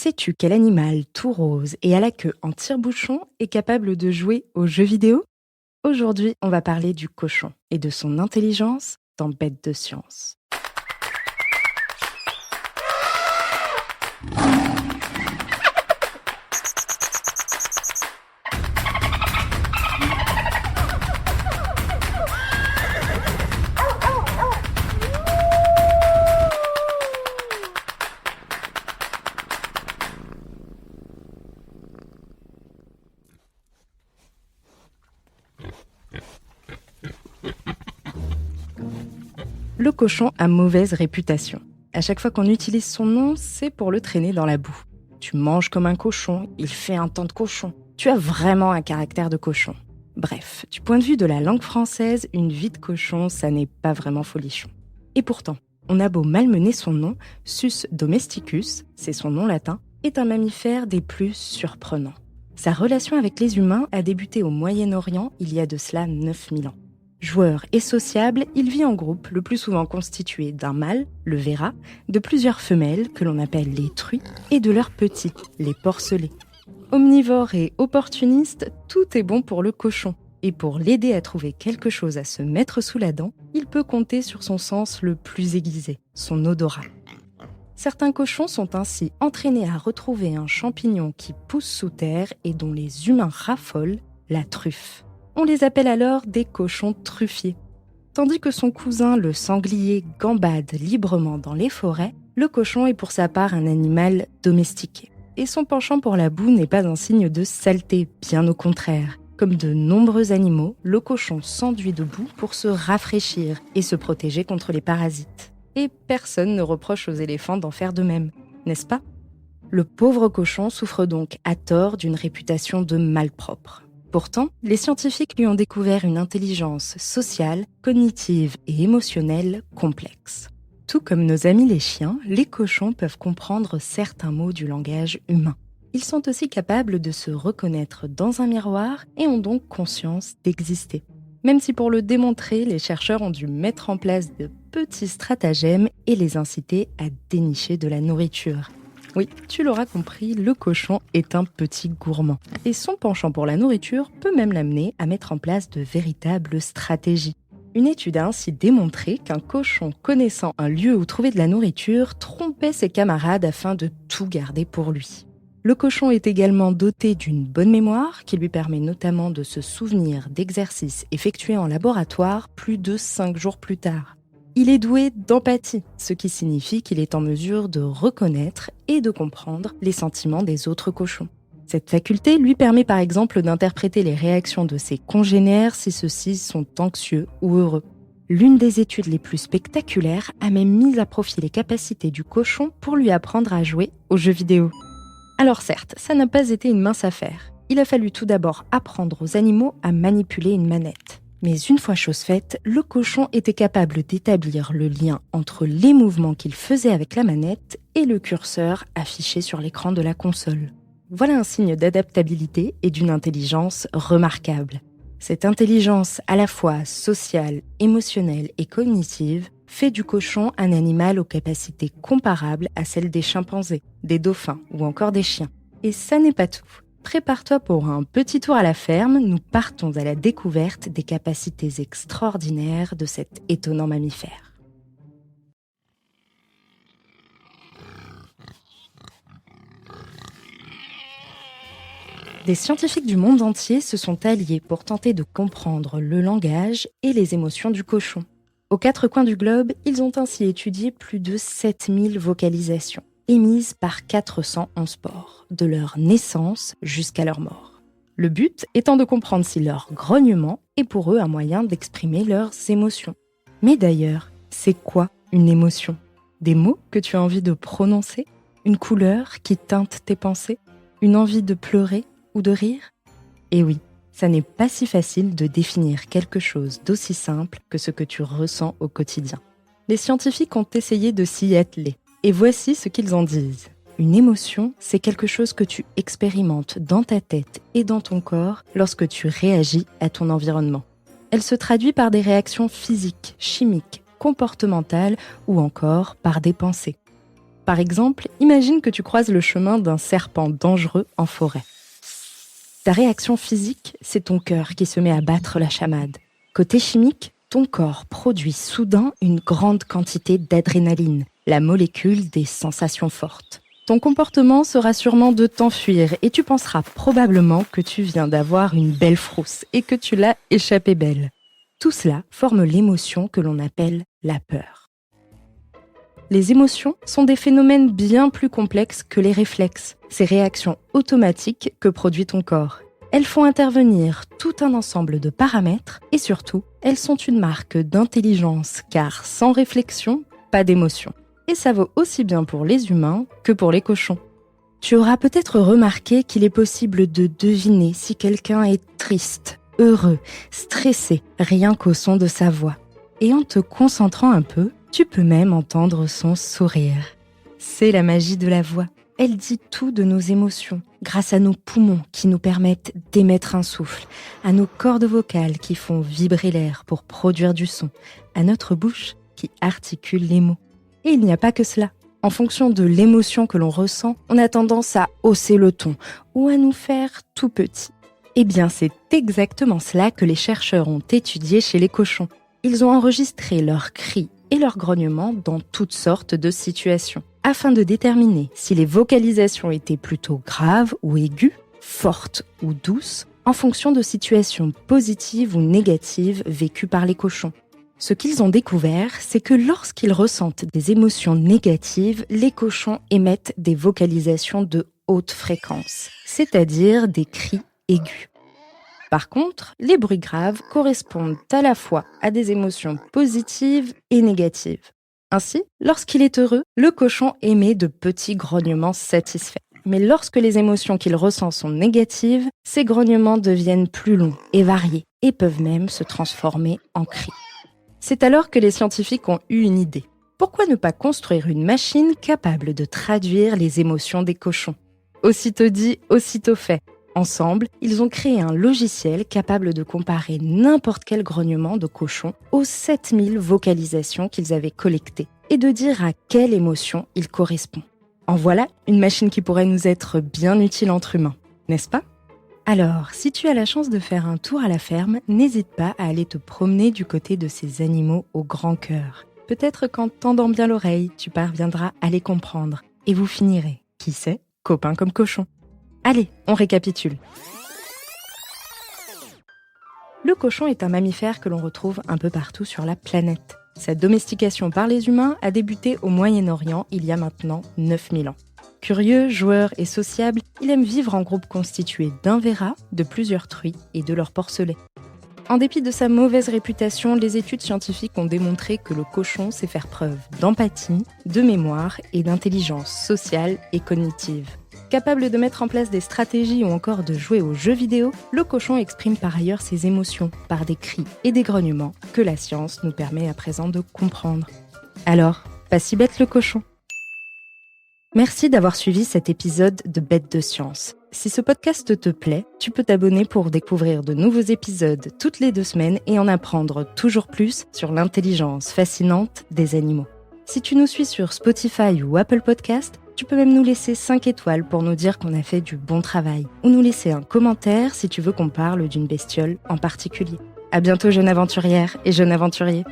Sais-tu quel animal tout rose et à la queue en tire-bouchon est capable de jouer aux jeux vidéo? Aujourd'hui, on va parler du cochon et de son intelligence dans Bête de science. Le cochon a mauvaise réputation. À chaque fois qu'on utilise son nom, c'est pour le traîner dans la boue. Tu manges comme un cochon, il fait un temps de cochon. Tu as vraiment un caractère de cochon. Bref, du point de vue de la langue française, une vie de cochon, ça n'est pas vraiment folichon. Et pourtant, on a beau malmener son nom, Sus domesticus, c'est son nom latin, est un mammifère des plus surprenants. Sa relation avec les humains a débuté au Moyen-Orient il y a de cela 9000 ans. Joueur et sociable, il vit en groupe, le plus souvent constitué d'un mâle, le verra, de plusieurs femelles, que l'on appelle les truies, et de leurs petits, les porcelets. Omnivore et opportuniste, tout est bon pour le cochon. Et pour l'aider à trouver quelque chose à se mettre sous la dent, il peut compter sur son sens le plus aiguisé, son odorat. Certains cochons sont ainsi entraînés à retrouver un champignon qui pousse sous terre et dont les humains raffolent, la truffe. On les appelle alors des cochons truffiers. Tandis que son cousin, le sanglier, gambade librement dans les forêts, le cochon est pour sa part un animal domestiqué. Et son penchant pour la boue n'est pas un signe de saleté, bien au contraire. Comme de nombreux animaux, le cochon s'enduit de boue pour se rafraîchir et se protéger contre les parasites. Et personne ne reproche aux éléphants d'en faire de même, n'est-ce pas? Le pauvre cochon souffre donc à tort d'une réputation de malpropre. Pourtant, les scientifiques lui ont découvert une intelligence sociale, cognitive et émotionnelle complexe. Tout comme nos amis les chiens, les cochons peuvent comprendre certains mots du langage humain. Ils sont aussi capables de se reconnaître dans un miroir et ont donc conscience d'exister. Même si pour le démontrer, les chercheurs ont dû mettre en place de petits stratagèmes et les inciter à dénicher de la nourriture. Oui, tu l'auras compris, le cochon est un petit gourmand. Et son penchant pour la nourriture peut même l'amener à mettre en place de véritables stratégies. Une étude a ainsi démontré qu'un cochon connaissant un lieu où trouver de la nourriture trompait ses camarades afin de tout garder pour lui. Le cochon est également doté d'une bonne mémoire qui lui permet notamment de se souvenir d'exercices effectués en laboratoire plus de 5 jours plus tard. Il est doué d'empathie, ce qui signifie qu'il est en mesure de reconnaître et de comprendre les sentiments des autres cochons. Cette faculté lui permet par exemple d'interpréter les réactions de ses congénères si ceux-ci sont anxieux ou heureux. L'une des études les plus spectaculaires a même mis à profit les capacités du cochon pour lui apprendre à jouer aux jeux vidéo. Alors certes, ça n'a pas été une mince affaire. Il a fallu tout d'abord apprendre aux animaux à manipuler une manette. Mais une fois chose faite, le cochon était capable d'établir le lien entre les mouvements qu'il faisait avec la manette et le curseur affiché sur l'écran de la console. Voilà un signe d'adaptabilité et d'une intelligence remarquable. Cette intelligence à la fois sociale, émotionnelle et cognitive fait du cochon un animal aux capacités comparables à celles des chimpanzés, des dauphins ou encore des chiens. Et ça n'est pas tout. Prépare-toi pour un petit tour à la ferme, nous partons à la découverte des capacités extraordinaires de cet étonnant mammifère. Des scientifiques du monde entier se sont alliés pour tenter de comprendre le langage et les émotions du cochon. Aux 4 coins du globe, ils ont ainsi étudié plus de 7000 vocalisations, émises par 411 porcs, de leur naissance jusqu'à leur mort. Le but étant de comprendre si leur grognement est pour eux un moyen d'exprimer leurs émotions. Mais d'ailleurs, c'est quoi une émotion? Des mots que tu as envie de prononcer? Une couleur qui teinte tes pensées? Une envie de pleurer ou de rire? Eh oui, ça n'est pas si facile de définir quelque chose d'aussi simple que ce que tu ressens au quotidien. Les scientifiques ont essayé de s'y atteler. Et voici ce qu'ils en disent. Une émotion, c'est quelque chose que tu expérimentes dans ta tête et dans ton corps lorsque tu réagis à ton environnement. Elle se traduit par des réactions physiques, chimiques, comportementales ou encore par des pensées. Par exemple, imagine que tu croises le chemin d'un serpent dangereux en forêt. Ta réaction physique, c'est ton cœur qui se met à battre la chamade. Côté chimique, ton corps produit soudain une grande quantité d'adrénaline, la molécule des sensations fortes. Ton comportement sera sûrement de t'enfuir et tu penseras probablement que tu viens d'avoir une belle frousse et que tu l'as échappée belle. Tout cela forme l'émotion que l'on appelle la peur. Les émotions sont des phénomènes bien plus complexes que les réflexes, ces réactions automatiques que produit ton corps. Elles font intervenir tout un ensemble de paramètres et surtout, elles sont une marque d'intelligence car sans réflexion, pas d'émotion. Et ça vaut aussi bien pour les humains que pour les cochons. Tu auras peut-être remarqué qu'il est possible de deviner si quelqu'un est triste, heureux, stressé, rien qu'au son de sa voix. Et en te concentrant un peu, tu peux même entendre son sourire. C'est la magie de la voix. Elle dit tout de nos émotions, grâce à nos poumons qui nous permettent d'émettre un souffle, à nos cordes vocales qui font vibrer l'air pour produire du son, à notre bouche qui articule les mots. Et il n'y a pas que cela. En fonction de l'émotion que l'on ressent, on a tendance à hausser le ton ou à nous faire tout petit. Eh bien, c'est exactement cela que les chercheurs ont étudié chez les cochons. Ils ont enregistré leurs cris et leurs grognements dans toutes sortes de situations, afin de déterminer si les vocalisations étaient plutôt graves ou aiguës, fortes ou douces, en fonction de situations positives ou négatives vécues par les cochons. Ce qu'ils ont découvert, c'est que lorsqu'ils ressentent des émotions négatives, les cochons émettent des vocalisations de haute fréquence, c'est-à-dire des cris aigus. Par contre, les bruits graves correspondent à la fois à des émotions positives et négatives. Ainsi, lorsqu'il est heureux, le cochon émet de petits grognements satisfaits. Mais lorsque les émotions qu'il ressent sont négatives, ces grognements deviennent plus longs et variés et peuvent même se transformer en cris. C'est alors que les scientifiques ont eu une idée. Pourquoi ne pas construire une machine capable de traduire les émotions des cochons ? Aussitôt dit, aussitôt fait. Ensemble, ils ont créé un logiciel capable de comparer n'importe quel grognement de cochon aux 7000 vocalisations qu'ils avaient collectées et de dire à quelle émotion il correspond. En voilà une machine qui pourrait nous être bien utile entre humains, n'est-ce pas ? Alors, si tu as la chance de faire un tour à la ferme, n'hésite pas à aller te promener du côté de ces animaux au grand cœur. Peut-être qu'en tendant bien l'oreille, tu parviendras à les comprendre et vous finirez, qui sait, copains comme cochons. Allez, on récapitule. Le cochon est un mammifère que l'on retrouve un peu partout sur la planète. Sa domestication par les humains a débuté au Moyen-Orient il y a maintenant 9000 ans. Curieux, joueur et sociable, il aime vivre en groupe constitué d'un verra, de plusieurs truies et de leurs porcelets. En dépit de sa mauvaise réputation, les études scientifiques ont démontré que le cochon sait faire preuve d'empathie, de mémoire et d'intelligence sociale et cognitive. Capable de mettre en place des stratégies ou encore de jouer aux jeux vidéo, le cochon exprime par ailleurs ses émotions par des cris et des grognements que la science nous permet à présent de comprendre. Alors, pas si bête le cochon. Merci d'avoir suivi cet épisode de Bête de Science. Si ce podcast te plaît, tu peux t'abonner pour découvrir de nouveaux épisodes toutes les 2 semaines et en apprendre toujours plus sur l'intelligence fascinante des animaux. Si tu nous suis sur Spotify ou Apple Podcast, tu peux même nous laisser 5 étoiles pour nous dire qu'on a fait du bon travail, ou nous laisser un commentaire si tu veux qu'on parle d'une bestiole en particulier. À bientôt, jeune aventurière et jeune aventurier.